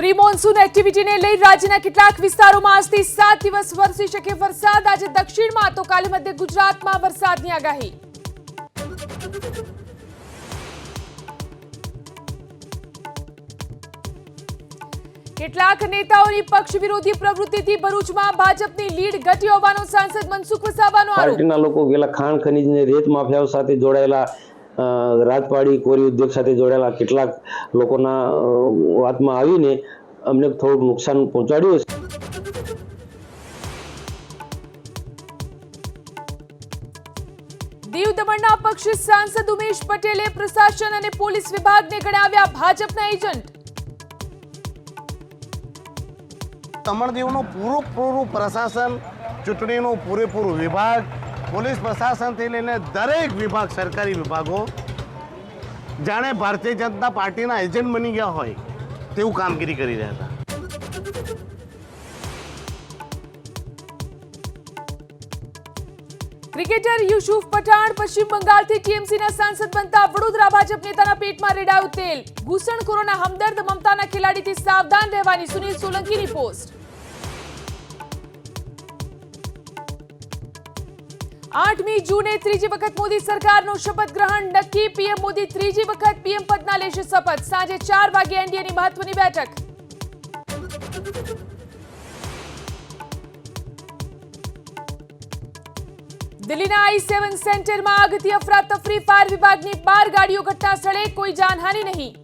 Pre monsoon એક્ટિવિટીને લઈ રાજ્યના કેટલાક વિસ્તારોમાં આજથી 7 દિવસ વરસી શકે વરસાદ। આજે દક્ષિણમાં તો કાલે મધ્ય ગુજરાતમાં વરસાદની આગાહી। કેટલાક નેતાઓની પક્ષ વિરોધી પ્રવૃત્તિથી ભરૂચમાં ભાજપની લીડ ઘટી હોવાનો સાંસદ મનસુખ વસાવાનો આરોપ। પાર્ટીના લોકો ગયેલા ખાણ ખનીજને રેત માફિયાઓ સાથે જોડાયેલા રાજપાડી કોરી ઉદ્યોગ સાથે જોડાયેલા કેટલાક લોકોના વાતમાં આવીને અમને થોડું નુકસાન પહોંચાડ્યું છે। દીવ દમણના પક્ષ સાંસદ ઉમેશ પટેલે પ્રશાસન અને પોલીસ વિભાગને ગણાવ્યા ભાજપના એજન્ટ। દમણ દીવનું પૂરું પ્રશાસન, ચૂંટણીનું પૂરેપૂરું વિભાગ, પોલીસ પ્રશાસનથી લઈને દરેક વિભાગ, સરકારી વિભાગો જાણે ભારતીય જનતા પાર્ટીના એજન્ટ બની ગયા હોય તેવું કામગીરી કરી રહ્યા હતા। ક્રિકેટર યુસુફ પઠાણ પશ્ચિમ બંગાળથી ટીએમસીના સાંસદ બનતા વડોદરા ભાજપ નેતાના પેટમાં રેડાયું તેલ। ઘૂસણખોરોના હમદર્દ મમતાના ખેલાડીથી સાવધાન રહેવાની સુનિલ સોલંકીની પોસ્ટ। 8મી જૂને ત્રીજી વખત મોદી સરકારનું શપથ ગ્રહણ નક્કી। પીએમ મોદી ત્રીજી વખત પીએમ પદના લેશે શપથ। સાંજે 4 વાગે એનડીએની મહત્વની બેઠક। દિલ્હીના I-7 સેન્ટરમાં આગથી અફરાતફરી। ફાયર વિભાગની 12 ગાડીઓ ઘટના સ્થળે, કોઈ જાનહાનિ નહીં।